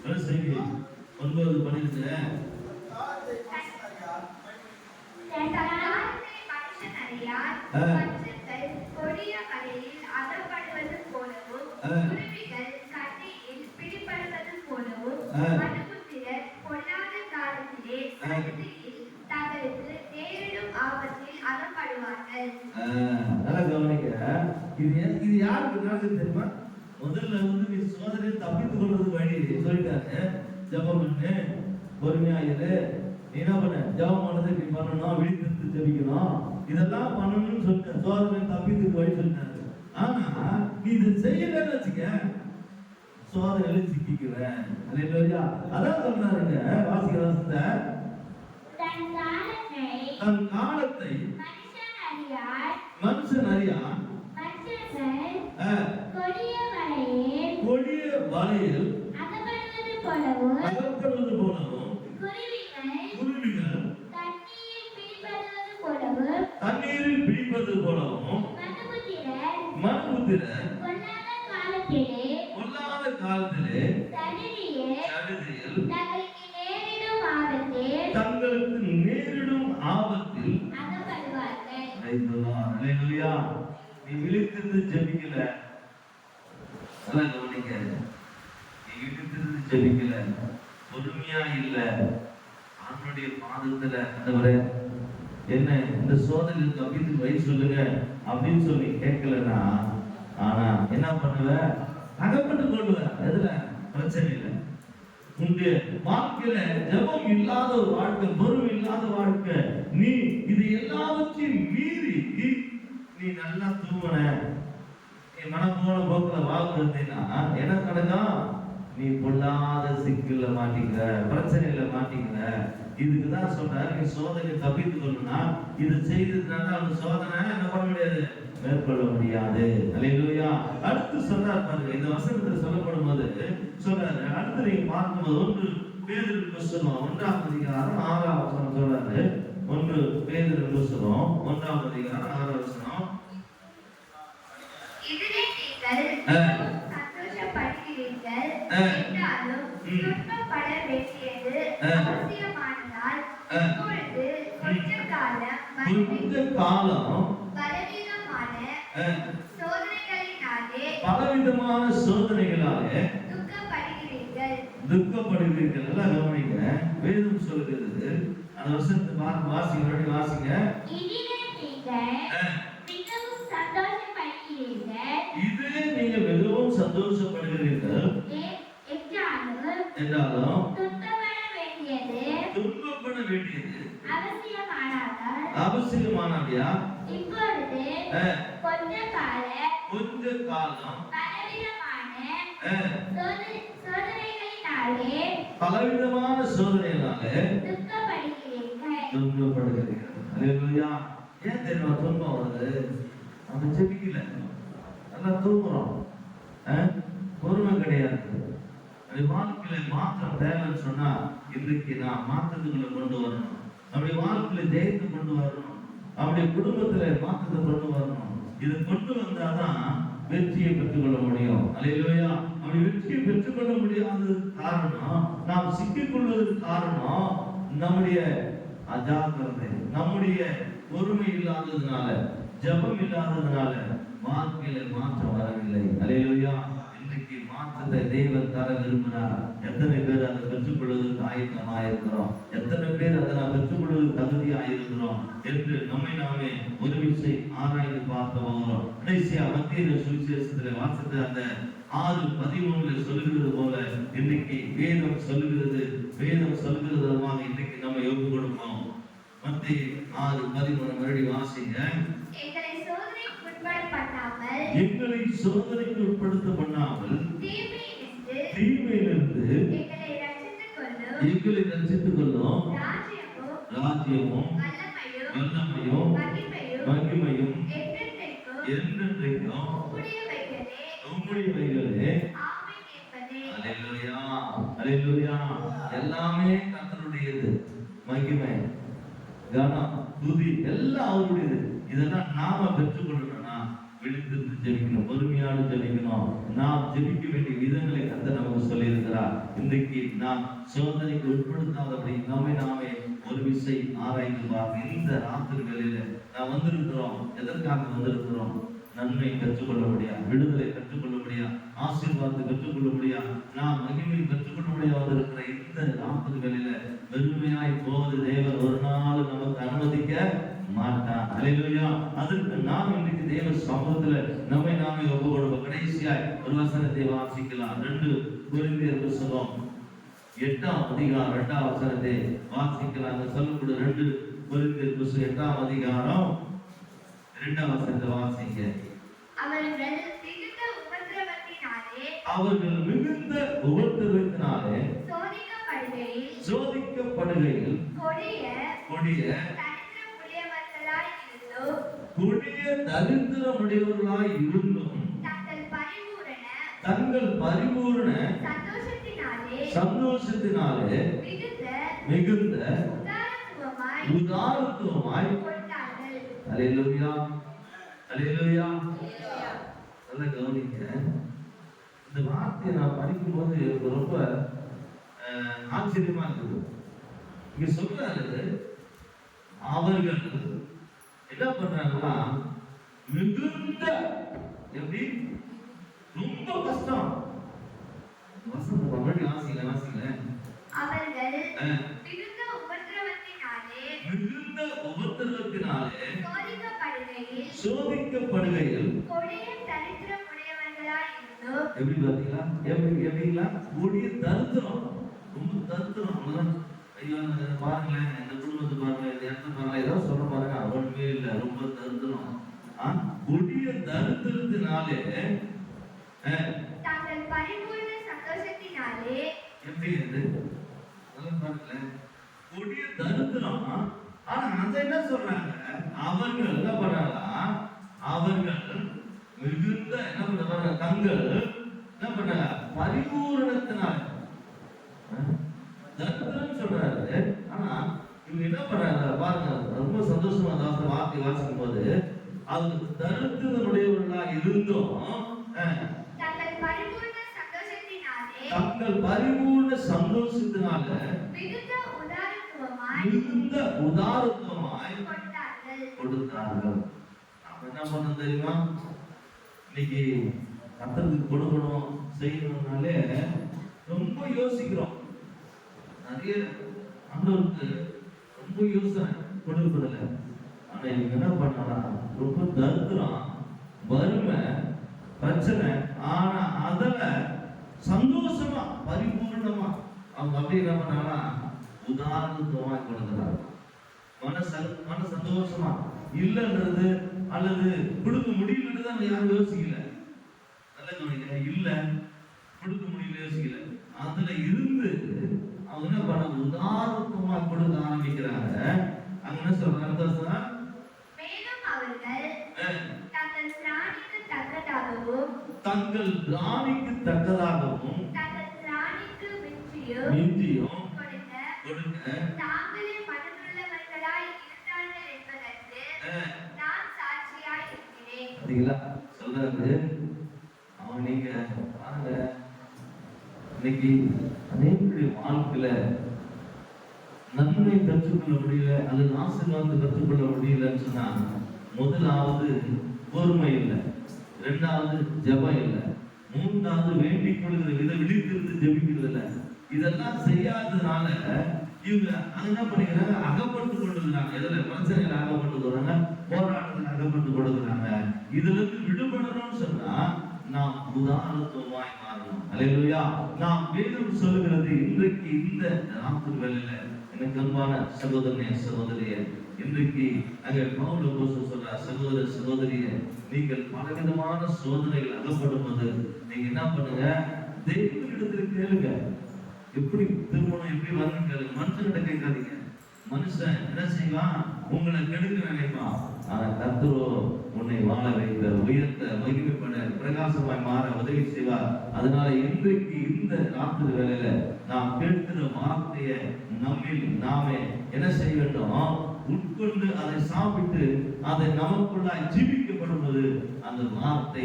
பிரசங்கி 9:12
கொடிய கரையில் அகப்படுவது போலவும், குருவிகள் கண்ணியில் பிடிபடுவது போலவும், மனுபுத்திரர் பொல்லாத காலத்திலே சந்நிதியில் தங்களுக்கு நேரிடும் ஆபத்தில் அகப்படுவார்கள்.
நல்லா கவனிக்க. இது யாருக்கு நடக்குது தெரியுமா? முதல்ல வந்து நீ சோதனை தப்பித்துக் கொள்வது வழி சொல்லிட்டாரு. ஜெபம் பண்ணு, பொறுமையா இரு. நீ என்ன பண்ண, ஜெபம் பண்ணது இப்படி பண்ணணும், விழித்திருந்து ஜெபிக்கணும், இதெல்லாம் பண்ணணும்னு சொல்லிட்டேன். சோதனை தப்பித்துக்கு வழி சொல்லிட்டாரு. ஆனா நீ இதை செய்யலன்னு வச்சுக்க, சோதனையில சிக்கிக்கிறேன். அல்லேலூயா. அதான் சொன்னாருங்க, வாசிக்கிற வசனத்தை, தன் காலத்தை மனுஷன் அறியான், கொடிய வலையில் அகப்படுவது போலவும், குருவிகள் தண்ணீரில் பிடிப்பது போலவும், மனுபுத்திரர் பொல்லாத காலத்திலே சடுதியில் தங்களுக்கு நேரிடும் ஆபத்தில் அல்லேலூயா. நீ விழித்திருந்து ஜெபிக்கல, நல்லா கவனிக்க. நீ விழித்திருந்து ஜெபிக்கல, பொறுமையா இல்ல, அவனுடைய பாதத்துல ஆண்டவரே என்ன இந்த சோதனையில் தப்பித்து வழி சொல்லுங்க அப்படின்னு சொல்லி கேட்கலன்னா, ஆனா என்ன பண்ணுவ, அகப்பட்டு கொள்ளுவ. எதுல பிரச்சனை இல்லை. உண்டு வாழ்க்கையில ஜெபம் இல்லாத ஒரு வாழ்க்கை, பொறுமை இல்லாத வாழ்க்கை, நீ இது எல்லாவற்றையும் மீறி நீ நல்லா தூங்குன, நீ மனம் போன போக்குல வாழ்ந்துட்டீங்கன்னா என்ன நடக்கும், நீ பொல்லாத சிக்கல்ல மாட்டிக்கிற, பிரச்சனையில மாட்டிக்கிற. இதுக்குதான் சொல்றாரு, நீ சோதனை தப்பித்துக் கொள்ளணும்னா இது செய்ததுனால அந்த சோதனை என்ன பண்ண முடியாது, மேற்கொள்ள முடியாது. அல்லேலூயா. அடுத்து சொல்றாரு பாருங்க, இந்த வசனத்துல சொல்லப்படும் போது சொல்றாரு, அடுத்து நீங்க பார்க்கும்போது 1 பேதுரு புத்தகம் 1ஆம் அதிகாரம் 6ஆம் வசனம் சொல்றாரு. 1 பேதுரு புத்தகம் 1ஆம் அதிகாரம் 6ஆம் வசனம்,
இதிலே நீங்கள் சந்தோஷப்படுகிறீர்கள் என்றாலும் துன்பப்பட வேண்டியது அவசியமானதால் இப்பொழுது கொஞ்ச காலம்
பலவிதமான சோதனைகளாலே துக்கப்படுகிறீர்கள். நல்லா கவனிங்க, வேதம் சொல்லுகிறது. அந்த வசனத்தை வாசிங்க, வாசிங்க. இதிலே நீங்கள் மிகவும் சந்தோஷப்படுகிறீர்கள் என்றாலும் துன்பப்பட வேண்டியது அவசியமானவையா? கொஞ்ச காலம் பலவிதமான சோதனைகளாலே துன்பப்படுகிறீர்கள். அல்லேலூயா. ஏன் தெரியுமா துன்பம் வருது? நம்ம ஜெபிக்கல, நல்லா தூங்குறோம், பொறுமை கிடையாது. வாழ்க்கையில மாற்றம் தேவைன்னு சொன்னா இன்றைக்கு நான் மாற்றத்துக்குள்ள கொண்டு வரணும். அப்படி வாழ்க்கையில ஜெயத்தை கொண்டு வரணும், அப்படி குடும்பத்துல மாற்றத்தை கொண்டு வரணும். இதை கொண்டு வந்தாதான் வெற்றியை பெற்றுக்கொள்ள முடியும். அல்லேலூயா. அப்படி வெற்றியை பெற்றுக்கொள்ள முடியாத காரணம், நாம் சிக்கிக்கொள்வதற்கு காரணம் நம்முடைய அஜாக்கிரதை, நம்முடைய பொறுமை இல்லாததுனால. ஜெபம் இல்லாததுனால வாழ்க்கையில மாற்றம் வரவில்லை. அல்லேலூயா. இன்றைக்கு மாற்றத்தை தேவன் தர விரும்பினார். எத்தனை பேர் அதை பெற்றுக்கொள்வதற்கு ஆயத்தமாயிருக்கிறோம்? எத்தனை பேர் அதை நான் பெற்றுக்கொள்வதற்கு தகுதியாயிருக்கிறோம் என்று நம்மை நாமே ஒரு விஷயம் ஆராய்ந்து பார்த்து வருகிறோம். கடைசியா மத்திய சுவிசேஷத்துல வாசித்த அந்த 6:13 சொல்லுகிறது போல இன்னைக்கு வேதம் சொல்லுகிறது விதமாக இன்னைக்கு நம்ம ஒப்பு கொடுப்போம். மத்திய 6:13 மறுபடியும் வாசிங்க.
எங்களை சோதனைக்கு
உட்படுத்த பண்ணாமல் தீமையிலிருந்து எங்களை ரட்சித்துக் கொள்ளும் ராஜ்யமும் வல்லமையும் மகிமையும் என்றென்றைக்கும் உம்முடையவைகளே. அல்லேலூயா, அல்லேலூயா. எல்லாமே கர்த்தருடையது. மகிமை, கனம், துதி எல்லாம் அவருடையது. இதெல்லாம் நாம பெற்றுக்கொள்ளணும்னா விழித்திருந்து ஜெபிக்கணும், பொறுமையோடு ஜெபிக்கணும். நாம் ஜெபிக்க வேண்டிய விதங்களை கர்த்தர் நமக்கு சொல்லி இருக்கிறார். இன்றைக்கு நாம் சோதனைக்கு உட்படுத்தாதபடி நம்மை நாமே ஒரு விசை ஆராய்ந்து பார்க்க இந்த ராத்திரி வேளையில நாம் வந்திருக்கிறோம். எதற்காக வந்திருக்கிறோம்? நன்மை கற்றுக்கொள்ள முடியாது, விடுதலை கற்றுக்கொள்ள முடியாது, ஆசீர்வாதத்தை கற்றுக்கொள்ள முடியாது, நாம் மகிமை கற்றுக்கொள்ள முடியாது வந்திருக்கிற இந்த ராத்திரி வேளையில வெறுமையாய் போவது தேவன் ஒரு நாள் நமக்கு அனுமதிக்க மாட்டான். அல்லேலூயா. அதற்கு நாம் இன்றைக்கு தேவ சமூகத்துல நம்மை நாமே ஒப்பு கொடுப்போம். கடைசியாய் ஒரு வசனத்தை வாசிக்கலாம். 2 கொரிந்தியர் புத்தகம் 8ஆம் அதிகாரம் 2ஆம் வசனத்தை வாசிக்கலாம். சொல்லக்கூடிய 2 கொரிந்தியர் புத்தகம் 8ஆம் அதிகாரம் 2ஆம் வசனத்தை வாசிங்க.
அவர்கள்
மிகுந்த உபத்திரவத்தினாலே சோதிக்கப்படுகையில் கொடிய தரித்திரமுடையவர்களாய் இருந்தும் தங்கள் பரிபூரண சந்தோஷத்தினாலே மிகுந்த உதாரத்துவமாய். அல்லேலூயா, அல்லேலூயா. நல்லா கவனிங்க. இந்த வார்த்தையை நான் படிக்கும்போது ரொம்ப ஆச்சரியமா இருக்குது. இங்க சொல்றாரு, அவர்கள் என்ன பண்றாங்கன்னா மிகுந்த, எப்படி ரொம்ப கஷ்டம். வசனம் மறுபடியும் வாசிங்க.
அவர்கள் மிகுந்த உபத்திரவத்தினாலே
சோதிக்கப்படுகையில் எப்படி பாத்தீங்களா? எப்படிங்களா? கூடிய தரித்திரம், ரொம்ப தரித்திரம். ஐயோ பாருங்களேன், இந்த குடும்பத்தை பாருங்க, இந்த இடத்த பாருங்க, ஏதோ சொல்ல பாருங்க, அவனுமே இல்லை, ரொம்ப தரித்திரம். கூடிய தரித்திரத்தினாலே எப்படி இது பாருங்களேன், கூடிய தரித்திரம். ஆனா அதை என்ன சொல்றாங்க? அவர்கள் என்ன பண்றாங்க? அவர்கள் மிகுந்த என்ன பண்றாங்க? தங்கள் என்ன பண்றாங்க? பரிபூரணத்தினால் தரித்திரம் சொல்றாரு. ஆனா இவங்க என்ன பண்றாங்க பாருங்க, ரொம்ப சந்தோஷமா வார்த்தை வாசிக்கும் போது அது தரித்திரனுடையவர்களாக இருந்தும் தங்கள் பரிபூர்ண சந்தோஷத்தினால மிகுந்த உதாரத்துவமாய் கொடுத்தார்கள். அப்ப என்ன பண்ண தெரியுமா? இன்னைக்கு கர்த்தருக்கு கொடுக்கணும் செய்யணும்னாலே ரொம்ப யோசிக்கிறோம். நிறைய ஆண்டவருக்கு ரொம்ப யோசனை கொடுக்கறதில்ல. ஆனா இவங்க என்ன பண்ணலாம்? ரொம்ப தரித்திரம், வறுமை, பிரச்சனை. ஆனா அதுல சந்தோஷமா பரிபூர்ணமா அவங்க அப்படி என்ன பண்ணாங்கன்னா உதாரணத்துவமா கொடுக்கிறாங்க. மன சந்தோஷமா இல்லைன்றது அல்லது கொடுக்க முடியலன்றது அவங்க யாரும் யோசிக்கல. நல்ல கவனிக்க, இல்ல கொடுக்க முடியல யோசிக்கல. அதுல இருந்து அவங்க என்ன பண்ண உதாரணத்துவமா கொடுக்க ஆரம்பிக்கிறாங்க. அங்க என்ன சொல்றாங்க? தங்கள் திராணிக்கு தக்கதாகவும் மிஞ்சியும் கொடுக்க சொல்றாரு. அவன் நீங்க பாருங்க, இன்னைக்கு அநேக வாழ்க்கையில நன்மை கற்றுக்கொள்ள முடியல அல்லது ஆசீர்வாதத்தை கற்றுக்கொள்ள முடியலன்னு சொன்னா முதலாவது பொறுமை இல்லை, இரண்டாவது ஜெபம் இல்லை, மூன்றாவது வேண்டிக் கொள்கிறது இதை விழித்திருந்து ஜெபிக்கிறது இல்லை. இதெல்லாம் செய்யாததுனால இவங்க என்ன பண்ணிக்கிறாங்க, அகப்பட்டு கொண்டுக்கிறாங்க. எதுல பிரச்சனைகள் அகப்பட்டு கொள்றாங்க, போராட்டத்தில் அகப்பட்டு கொடுக்குறாங்க. இதுல இருந்து விடுபடணும்னு சொன்னா நாம் உதாரணத்துவமாய் மாறணும். அல்லேலூயா. நாம் வேதம் சொல்லுகிறது இன்றைக்கு இந்த ராத்திரி வேளையில எனக்கு அன்பான சகோதரனே சகோதரியே, இன்றைக்கு அங்கே பவுல் அப்போஸ்தலன் சொல்றார், சகோதர சகோதரியே, நீங்கள் பலவிதமான சோதனைகள் அகப்படும் போது நீங்க என்ன பண்ணுங்க, தெய்வத்திடத்தில் கேளுங்க. எப்படி திருமணம் எப்படி வரணும் கேளுங்க. மனுஷன்கிட்ட கேட்காதீங்க. மனுஷன் என்ன செய்வான், உங்களை கெடுக்க நினைப்பான். ஆனா கர்த்தரோ உன்னை வாழ வைக்க, உயர்த்த, மகிமைப்பட, பிரகாசமாய் மாற உதவி செய்வார். அதனால இன்றைக்கு இந்த ராத்திரி வேளையில நாம் கேட்கிற வார்த்தையை நம்மில் நாமே என்ன செய்ய வேண்டும், உட்கொண்டு அதை சாப்பிட்டு அதை நமக்குள்ளாய் ஜீவிக்கப்படும் போது அந்த வார்த்தை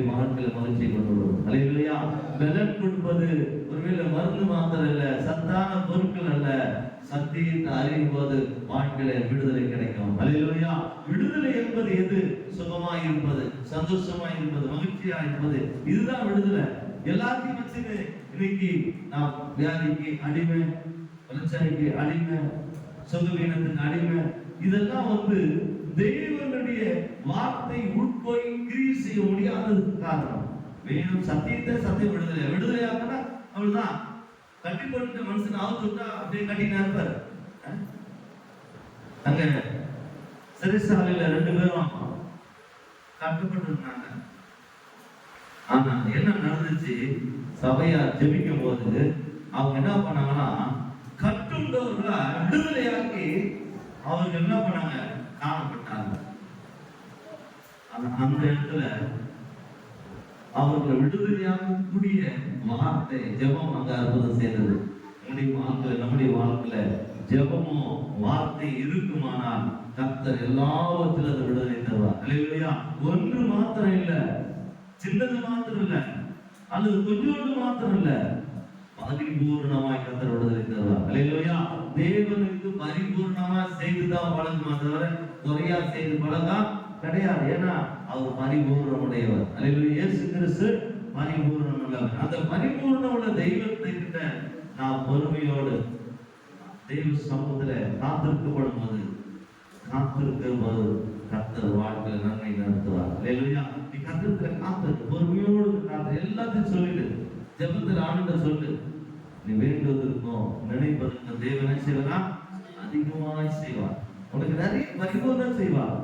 வாழ்க்கையில மகிழ்ச்சியை கொண்டு வரும். அல்லேலூயா. பலன் கொடுப்பது ஒருவேளை மருந்து மாத்திரம் இல்ல, சத்தான பொருட்கள் அல்ல, சத்தியத்தை அறியும் போது வாழ்க்கையில விடுதலை கிடைக்கும். அல்லேலூயா. விடுதலை என்பது எது? சுகமாய் இருப்பது, சந்தோஷமாய் இருப்பது, மகிழ்ச்சியா இருப்பது, இதுதான் விடுதலை. எல்லாத்தையும் வச்சுன்னு இன்னைக்கு நாம் வியாதிக்கு அடிமை, பிரச்சனைக்கு அடிமை, சுகவீனத்துக்கு அடிமை, இதெல்லாம் தேவனுடைய வார்த்தை உட்போய் கிரியை செய்ய முடியாததுக்கு காரணம். வேணும் சத்தியத்தை சத்தியம் விடுதலை விடுதலையாக்கனா அவ்வளவுதான். கட்டி போட்டு மனுஷன் ஆவுது விட்டா அப்படியே கட்டினா இருப்பார். அங்க சிறைசாலையில 2 பேரும் கட்டப்பட்டு இருந்தாங்க. ஆனா என்ன நடந்துச்சு, சபையா ஜெபிக்கும் போது அவங்க என்ன பண்ணாங்கன்னா, கட்டுண்டவர்களா விடுதலையாக்கி அவங்க என்ன பண்ணாங்க, காணப்பட்டாங்க. அந்த இடத்துல அவர்களை விடுதலையாக்கக்கூடிய வார்த்தை ஜெபம் அங்க அற்புதம் செய்தது. நம்முடைய வாழ்க்கையில ஜெபமும் வார்த்தை இருக்குமானால் கர்த்தர் எல்லாவற்றிலும் அதை விடுதலை தருவார். அல்லேலூயா. ஒன்று மாத்திரம் இல்ல, சின்னது மாத்திரம் இல்ல, அல்லது கொஞ்சோண்டு மாத்திரம் இல்ல, பரிபூர்ணமாய் கர்த்தர் விடுதலை தருவார். அல்லேலூயா. தேவனுக்கு பரிபூர்ணமா செய்துதான் பழகுமா தவிர குறையா செய்து பழகா கிடையாது. ஏன்னா அவர் பரிபூர்ணமுடையவர். அல்லேலூயா. இயேசு கிறிஸ்து பரிபூர்ணம் உள்ளவர். அந்த பரிபூர்ணம் உள்ள தெய்வத்தை கிட்ட நாம் பொறுமையோடு தெய்வ சமூகத்துல காத்திருக்கப்படும் போது கர்த்தர் வாழ்க்கையில நன்மை நடத்துவார். அல்லேலூயா. நீ கர்த்தத்துல காத்திரு, பொறுமையோடு காத்திரு, எல்லாத்தையும் சொல்லிடு. ஜெபத்தில் ஆண்டவர் சொல்லு, நீ வேண்டுவதற்கும் நினைப்பதற்கும் தேவனை செய்வதா அதிகமாய் செய்வார். உனக்கு நிறைய பரிபூர்ணம் செய்வார்.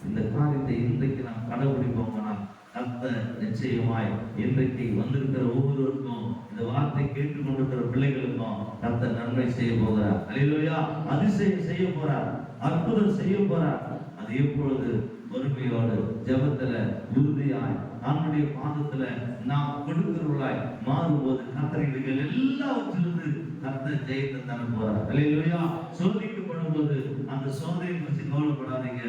இந்த காரியத்தை இன்றைக்கு நாம் கடைபிடிப்போம்னா கர்த்தர் நிச்சயமாய் இன்றைக்கு வந்திருக்கிற ஒவ்வொருவருக்கும், இந்த வார்த்தை கேட்டுக்கொண்டிருக்கிற பிள்ளைகளுக்கும் கர்த்தர் நன்மை செய்ய போகிறார். அல்லேலூயா. அதிசயம் செய்ய போறார், அற்புதம் செய்ய போறார். அது எப்பொழுது பொறுமையோடு ஜெபத்துல உறுதியாய் நம்முடைய பாதத்துல நாம் கொடுக்கிறவர்களாய் மாறும்போது கர்த்தர்கள் எல்லாவற்றிலிருந்து கர்த்தர் ஜெயத்தை தர போறார். அல்லேலூயா. சோதிக்கப்படும் போது அந்த சோதனையை பற்றி கவலைப்படாதீங்க,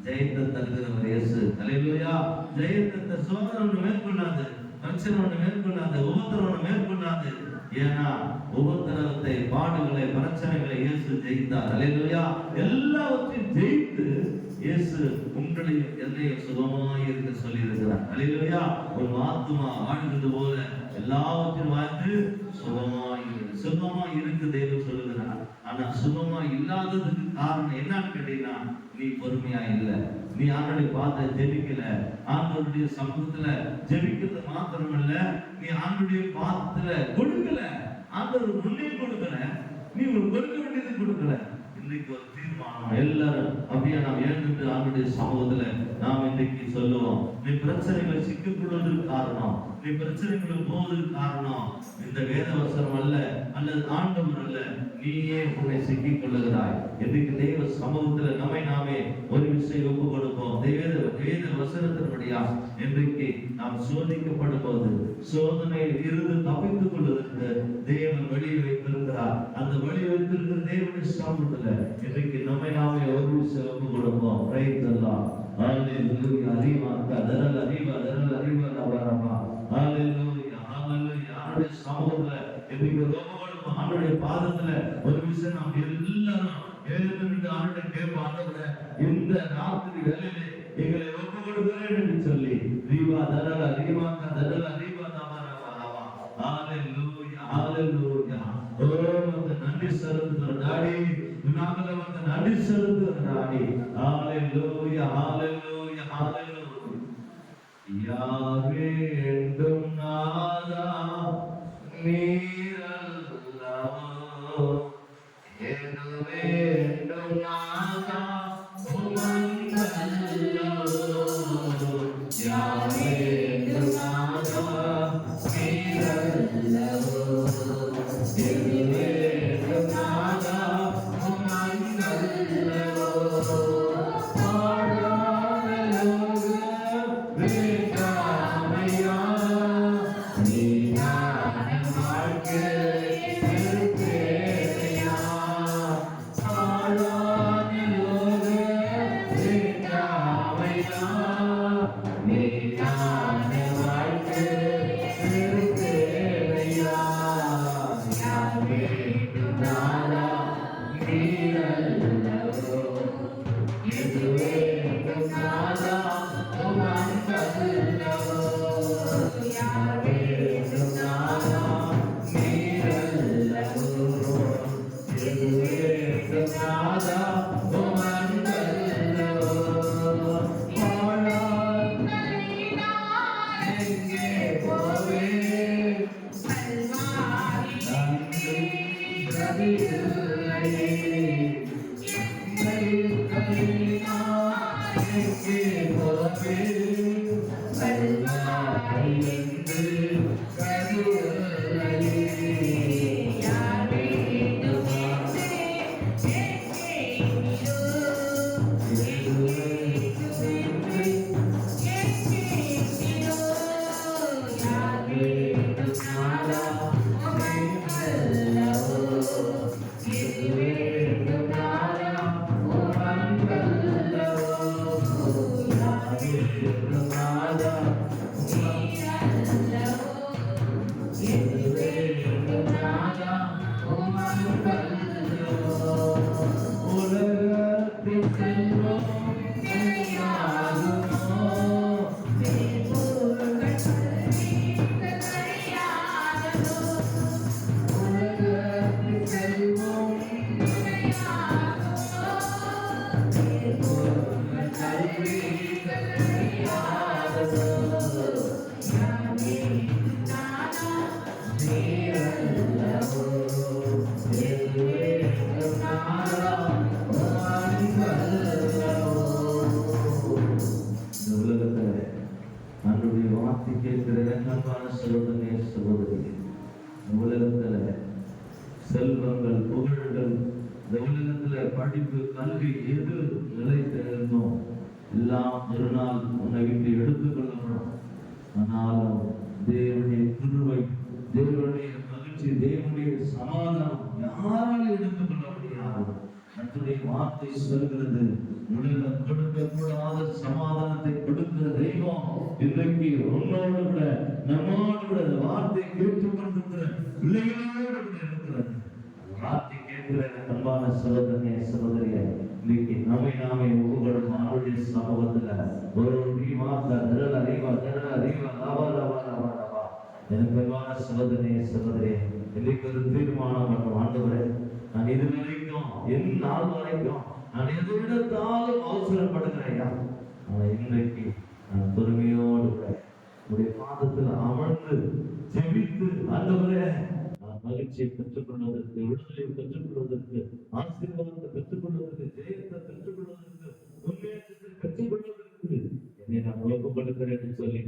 ஜெயத்தை தருகிறவர் இயேசு. அல்லேலூயா. ஜெயத்தை சோதனை ஒன்று மேற்கொள்ளாது, பிரச்சனை ஒன்று மேற்கொள்ளாது, உபத்திரம் ஒன்று மேற்கொள்ளாது. ஏன்னா உபத்திரவத்தை, பாடுகளை, பிரச்சனைகளை இயேசு ஜெயித்தார். அல்லேலூயா. எல்லாவற்றையும் ஜெயித்து இயேசு உங்களையும் என்னையும் சுகமாய் இருக்க சொல்லி இருக்கிறார். அல்லேலூயா. ஒரு ஆத்துமா வாழ்ந்தது போல எல்லாவற்றையும் வாழ்ந்து சுகமாய் இருக்கு தேவன் சொல்லுகிறார். ஆனா சுகமா இல்லாததுக்கு காரணம் என்னன்னு கேட்டீங்கன்னா, நீ பொறுமையா இல்ல, நீ ஆண்டவரை பார்த்து ஜெபிக்கல, ஆண்டவருடைய சமூகத்துல ஜெபிக்கிறது மாத்திரம் இல்ல, நீ ஆண்டவருடைய பாதத்துல கொடுக்கல, ஆண்டவர் முன்னே கொடுக்கல, நீ ஒரு கொடுக்க வேண்டியது கொடுக்கல. இன்னைக்கு ஒரு தீர்மானம், எல்லாரும் அப்படியே நாம் எழுந்துட்டு ஆண்டவருடைய சமூகத்துல நாம் இன்னைக்கு சொல்லுவோம், நீ பிரச்சனைகளை சிக்கிக்கொள்வதற்கு காரணம், நீ பிரச்சனைகளை போவதற்கு காரணம் இந்த வேத வசனம் அல்ல, அல்லது ஆண்டவர் அல்ல, நீயே உன்னை சிக்கிக் கொள்ளுகிறாய். இன்னைக்கு தெய்வ சமூகத்துல நம்மை நாமே ஒரு விஷயம் ஒப்பு கொடுப்போம். வேத வசனத்தின்படியா இன்றைக்கு நாம் சோதிக்கப்படும் போது சோதனையில் இருந்து தப்பித்துக் கொள்வதற்கு தேவன் வழியை வைத்திருக்கிறார். அந்த வழியை வைத்திருக்கிற தேவனுடைய சமூகத்துல இன்றைக்கு நம்மை நாமே ஒரு விஷயம் ஒப்பு கொடுப்போம். Praise the Lord. ஹalleluya. அறிவாக்க தரல் அறிவா நபரமா. ஹalleluya. ஹalleluya. ஆண்டவருடைய சமூகத்துல இன்றைக்கு ஒப்பு கொடுப்போம். ஆண்டவருடைய பாதத்துல ஒரு விஷயம் நாம் எல்லாரும் எழுந்து ஆண்டு கேட்போம், ஆண்டவரே இந்த ராத்திரி வேலையிலே எங்களை ஒப்பு கொடுக்கிறேன் என்று சொல்லி ரீவா தரல ரீவா தரல ரீவா தமரவா. ஹalleluya ஹalleluya. ஓ அந்த நன்றி செலுத்துற டாடி, நாமல வந்து நன்றி செலுத்துற டாடி. ஹalleluya ஹalleluya ஹalleluya. யார் வேண்டும் நாதா நீரல்லவோ, எது வேண்டும் நாதா உமக்கல்லவோ. யார் வேண்டும் நாதா நீரல்லவோ, எது வேண்டும் நாதா உமக்கல்லவோ. செல்வங்கள் புகழ்கள் இந்த உலகத்துல படிப்பு கல்வி எது நிலைத்திருந்தோம் எல்லாம் ஒரு நாள் உன்னை விட்டு எடுத்துக்கொள்ளப்படும். ஆனாலும் தேவனுடைய கிருபை, தேவனுடைய மகிழ்ச்சி, தேவனுடைய சமாதானம் யாராலும் எடுத்துக்கொள்ள முடியாது. கர்த்தருடைய வார்த்தை சொல்கிறது, உலகம் கொடுக்கக்கூடாத சமாதானத்தை கொடுக்கிற தெய்வம் இன்றைக்கு உன்னோடு கூட நம்மோடு கூட அந்த வார்த்தை கேட்டுக்கொண்டிருக்கிற பிள்ளைகளோடு கூட இருக்கிறது. வார்த்தை கேட்கிற அன்பான சகோதரனே சகோதரியே, இன்னைக்கு நாமே ஒவ்வொரு ஆளுடைய சமூகத்துல ஒரு எனக்கு அன்பான சகோதரனே சகோதரியே, இன்னைக்கு ஒரு தீர்மானம் பண்ணும். ஆண்டவரே, நான் இது வரைக்கும் என் நாள் வரைக்கும் நான் எதை விடத்தாலும் அவசரப்படுகிறேன். ஆனா இன்றைக்கு நான் பொறுமையோடு உடைய பாதத்தில் அமர்ந்து ஜெபித்து, ஆண்டவரே, நான் மகிழ்ச்சியை பெற்றுக்கொள்வதற்கு, விடுதலையை பெற்றுக்கொள்வதற்கு, ஆசீர்வாதத்தை பெற்றுக்கொள்வதற்கு, ஜெயத்தை பெற்றுக்கொள்வதற்கு, முன்னேற்றத்தை பெற்றுக்கொள்வதற்கு என்னை நான் ஒப்புக்கொடுக்கிறேன் என்று சொல்லி